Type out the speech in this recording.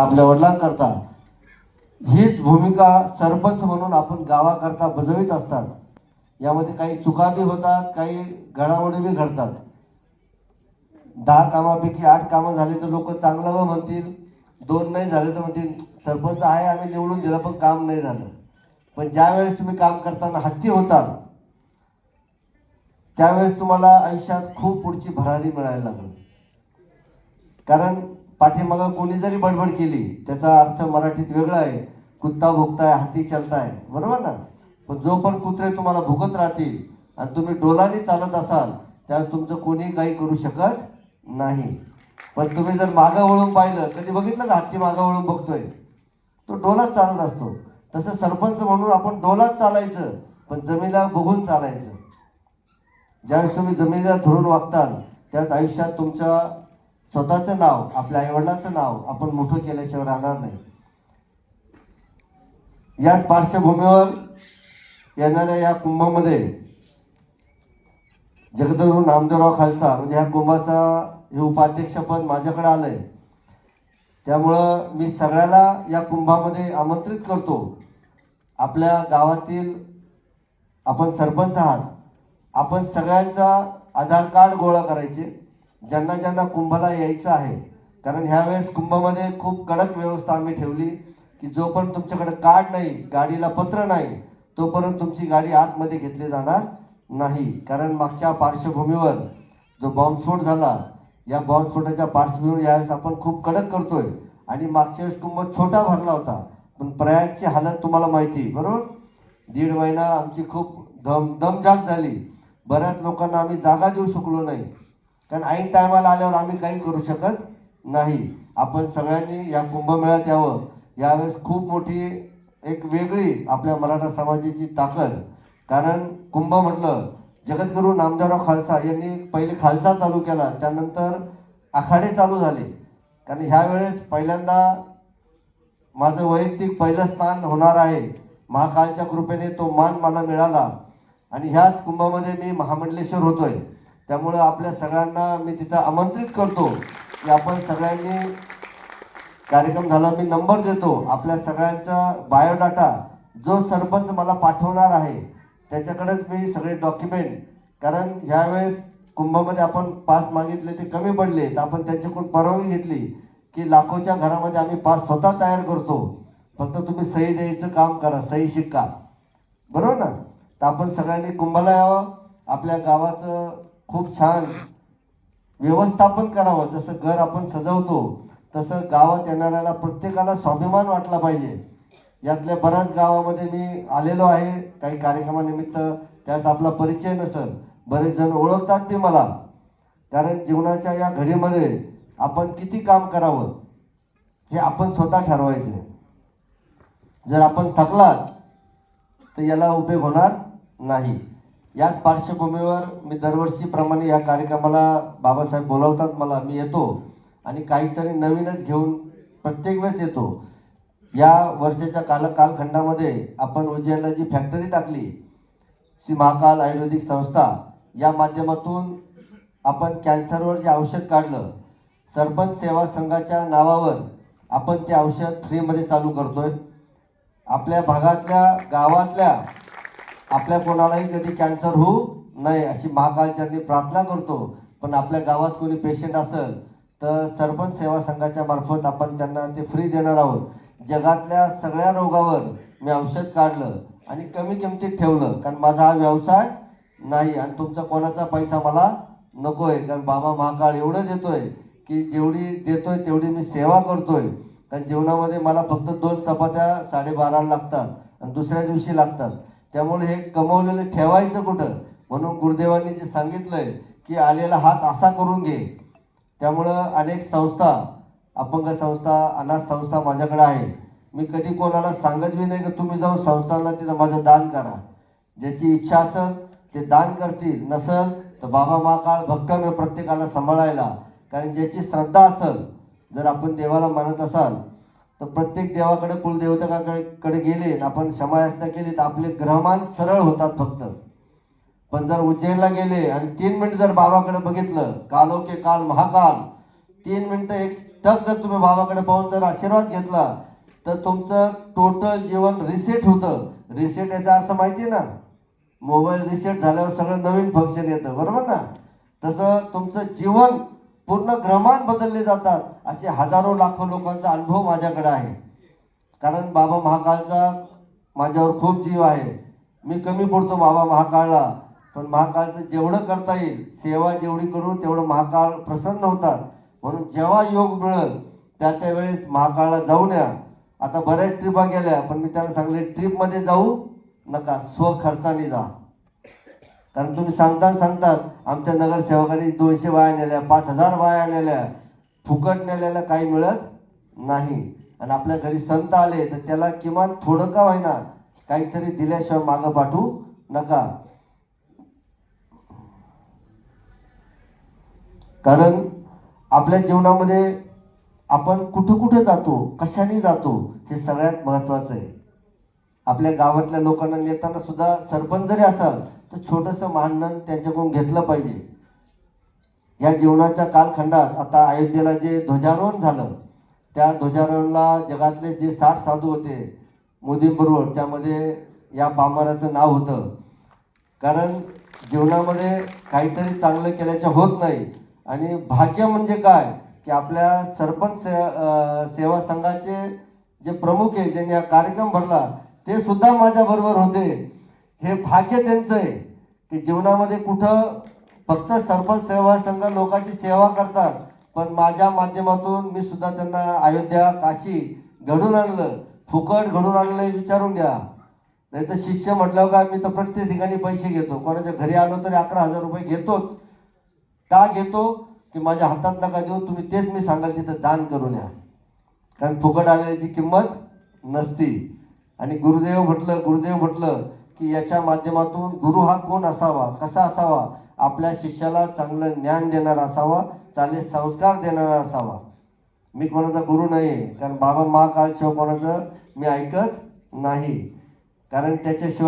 आपल्या वडिलांकरता हीच भूमिका सरपंच म्हणून आपण गावाकरता बजावित असतात। यामध्ये काही चुका बी होतात, काही घडामोडी बी घडतात। 10 कामापैकी 8 कामं झाले तर लोक चांगलं म्हणतील, 2 नाही झाले तर म्हणतील सरपंच आहे आम्ही निवडून दिलं पण काम नाही झालं। पण ज्यावेळेस तुम्ही काम करताना हत्ती होतात त्यावेळेस तुम्हाला आयुष्यात खूप पुढची भरारी मिळायला लागेल। कारण पाठीमागं कोणी जरी बडबड केली त्याचा अर्थ मराठीत वेगळा आहे, कुत्ता भुकताय हत्ती चलताय, बरोबर ना। पण जो पण कुत्रे तुम्हाला भुकत राहतील आणि तुम्ही डोलाने चालत असाल त्यावेळेस तुमचं कोणी काही करू शकत नाही। पण तुम्ही जर मागं वळून पाहिलं, कधी बघितलं का हत्ती मागं वळून बघतोय, तो डोलात चालत असतो। तसं सरपंच म्हणून आपण डोलात चालायचं पण जमिनीला बघून चालायचं। ज्यावेळेस तुम्ही जमिनीला धरून वागताल त्याच आयुष्यात तुमच्या स्वतःचं नाव, आपल्या आईवडिलांचं नाव आपण मोठं केल्याशिवाय राहणार नाही। याच पार्श्वभूमीवर येणाऱ्या या कुंभामध्ये जगद्गुरू नामदेवराव खालसा म्हणजे ह्या कुंभाचा हे उपाध्यक्षपद माझ्याकडे आलंय। त्यामुळं मी सगळ्याला या कुंभामध्ये आमंत्रित करतो। आपल्या गावातील आपण सरपंच आहात, आपण सगळ्यांचा आधार कार्ड गोळा करायचे, ज्यांना ज्यांना कुंभाला यायचं आहे। कारण ह्यावेळेस कुंभामध्ये खूप कडक व्यवस्था आम्ही ठेवली की जोपर्यंत तुमच्याकडे कार्ड नाही, गाडीला पत्र नाही, तोपर्यंत तुमची गाडी आतमध्ये घेतली जाणार नाही। कारण मागच्या पार्श्वभूमीवर जो बॉम्बस्फोट झाला, या बॉम्बस्फोटाच्या पार्श्वभूमीवर यावेळेस आपण खूप कडक करतोय। आणि मागच्या वेळेस कुंभ छोटा भरला होता, पण प्रयागची हालत तुम्हाला माहिती, बरोबर। 1.5 महिना आमची खूप दमजाग झाली, बऱ्याच लोकांना आम्ही जागा देऊ शकलो नाही। कारण ऐन टायमाला आल्यावर आम्ही काही करू शकत नाही। आपण सगळ्यांनी या कुंभमेळ्यात यावं। यावेळेस खूप मोठी एक वेगळी आपल्या मराठा समाजाची ताकद, कारण कुंभ म्हटलं जगद्गुरू नामदेवराव खालसा यांनी पहिले खालसा चालू केला, त्यानंतर आखाडे चालू झाले। कारण ह्यावेळेस पहिल्यांदा माझं वैयक्तिक पहिलं स्थान होणार आहे। महाकालच्या कृपेने तो मान मला मिळाला आणि ह्याच कुंभामध्ये मी महामंडलेश्वर होतोय। त्यामुळं आपल्या सगळ्यांना मी तिथं आमंत्रित करतो की आपण सगळ्यांनी कार्यक्रम झाला मी नंबर देतो, आपल्या सगळ्यांचा बायोडाटा जो सरपंच मला पाठवणार आहे त्याच्याकडेच मी सगळे डॉक्युमेंट, कारण ह्यावेळेस कुंभामध्ये आपण पास मागितले ते कमी पडले तर आपण त्यांच्याकडून परवानगी घेतली की लाखोच्या घरामध्ये आम्ही पास स्वतः तयार करतो, फक्त तुम्ही सही द्यायचं काम करा, सही शिक्का, बरोबर ना। तर आपण सगळ्यांनी कुंभाला यावं, आपल्या गावाचं खूप छान व्यवस्थापन करावं। जसं घर आपण सजवतो तसं गावात येणाऱ्याला प्रत्येकाला स्वाभिमान वाटला पाहिजे। यातल्या बऱ्याच गावामध्ये मी आलेलो आहे काही कार्यक्रमानिमित्त, त्यात आपला परिचय नसेल, बरेच जण ओळखतात ते मला। कारण जीवनाच्या या घडीमध्ये आपण किती काम करावं हे आपण स्वतः ठरवायचं। जर आपण थकलात तर याला उपयोग होणार नाही। याच पार्श्वभूमीवर मी दरवर्षीप्रमाणे या कार्यक्रमाला बाबासाहेब बोलावतात मला, मी येतो आणि काहीतरी नवीनच घेऊन प्रत्येक वेळेस येतो। या वर्षाच्या कालखंडामध्ये आपण उज्जैनला जी फॅक्टरी टाकली, श्री महाकाल आयुर्वेदिक संस्था, या माध्यमातून आपण कॅन्सरवर जे औषध काढलं, सरपंच सेवा संघाच्या नावावर आपण ते औषध फ्रीमध्ये चालू करतोय। आपल्या भागातल्या गावातल्या आपल्या कोणालाही कधी कॅन्सर होऊ नये अशी महाकालचरणी प्रार्थना करतो। पण आपल्या गावात कोणी पेशंट असेल तर सरपंच सेवा संघाच्या मार्फत आपण त्यांना ते फ्री देणार आहोत। जगातल्या सगळ्या रोगावर मी औषध काढलं आणि कमी किमतीत ठेवलं, कारण माझा हा व्यवसाय नाही आणि तुमचा कोणाचा पैसा मला नको आहे। कारण बाबा महाकाळ एवढं देतोय की जेवढी देतोय तेवढी मी सेवा करतोय। कारण जीवनामध्ये मला फक्त 2 चपात्या 12:30 लागतात आणि दुसऱ्या दिवशी लागतात, त्यामुळे हे कमवलेलं ठेवायचं कुठं, म्हणून गुरुदेवांनी जे सांगितलंय की आलेला हात असा करून घे। त्यामुळं अनेक संस्था, अपंग संस्था, अनाथ संस्था माझ्याकडे आहे। मी कधी कोणाला सांगत बी नाही की तुम्ही जाऊन संस्थांना तिथं माझं दान करा। ज्याची इच्छा असेल ते दान करतील, नसेल तर बाबा महाकाळ भक्कम आहे प्रत्येकाला सांभाळायला। कारण ज्याची श्रद्धा असेल, जर आपण देवाला मानत असाल तर प्रत्येक देवाकडे कुलदेवताकडे गेले आपण क्षमायाचना केली तर आपले ग्रहमान सरळ होतात फक्त। पण जर उज्जैनला गेले आणि 3 मिनिट जर बाबाकडे बघितलं, कालो के काल महाकाल, 3 मिनिटं एक टक जर तुम्ही बाबाकडे पाहून जर आशीर्वाद घेतला तर तुमचं टोटल जीवन रिसेट होतं. रिसेट याचा अर्थ माहिती आहे ना, मोबाईल रिसेट झाल्यावर सगळं नवीन फंक्शन येतं, बरोबर ना. तसं तुमचं जीवन पूर्ण क्रमाने बदलले जातात. असे हजारो लाखो लोकांचा अनुभव माझ्याकडे आहे. कारण बाबा महाकाळचा माझ्यावर खूप जीव आहे. मी कमी पडतो बाबा महाकाळला, पण महाकाळचं जेवढं करता येईल, सेवा जेवढी करू तेवढं महाकाळ प्रसन्न होतात. म्हणून जेव्हा योग मिळेल त्या वेळेस महाकाळला जाऊन या. आता बऱ्याच ट्रिपा गेल्या, पण मी त्यांना सांगले ट्रिपमध्ये जाऊ नका, स्वखर्चाने जा. कारण तुम्ही सांगतात आमच्या नगरसेवकांनी 200 बाया नेल्या, 5000 बाया नेल्या, फुकट नेल्याला काही मिळत नाही. आणि आपल्या घरी संत आले तर त्याला किमान थोडं का होईना काहीतरी दिल्याशिवाय मागं पाठवू नका. कारण आपल्या जीवनामध्ये आपण कुठं कुठे जातो, कशाने जातो, हे सगळ्यात महत्त्वाचं आहे. आपल्या गावातल्या लोकांना नेताना सुद्धा सरपंच जरी असाल तर छोटंसं मानधन त्यांच्याकडून घेतलं पाहिजे. या जीवनाच्या कालखंडात आता अयोध्येला जे ध्वजारोहण झालं, त्या ध्वजारोहणला जगातले जे 60 साधू होते मोदींबरोबर, त्यामध्ये या पामराचं नाव होतं. कारण जीवनामध्ये काहीतरी चांगलं केल्याचं होत नाही. आणि भाग्य म्हणजे काय की आपल्या सरपंच सेवा संघाचे जे प्रमुख आहे, ज्यांनी हा कार्यक्रम भरला, ते सुद्धा माझ्याबरोबर होते. हे भाग्य त्यांचं आहे की जीवनामध्ये कुठं फक्त सरपंच सेवा संघ लोकांची सेवा करतात, पण माझ्या माध्यमातून मी सुद्धा त्यांना अयोध्या काशी घडून आणलं. फुकट घडून आणलं विचारून घ्या. नाही तर शिष्य म्हटल्यावर काय, मी तर प्रत्येक ठिकाणी पैसे घेतो, कोणाच्या घरी आलो तरी 11,000 रुपये घेतोच. का घेतो की माझ्या हातात नका देऊ, तुम्ही तेच मी सांगाल तिथं दान करून या. कारण फुकट आलेल्याची किंमत नसती. आणि गुरुदेव म्हटलं की याच्या माध्यमातून गुरु हा कोण असावा, कसा असावा, आपल्या शिष्याला चांगलं ज्ञान देणारा असावा, चांगले संस्कार देणारा असावा. मी कोणाचा गुरु नाही आहे, कारण बाबा महाकाळ शिवाय कोणाचं मी ऐकत नाही. कारण त्याच्याशिवाय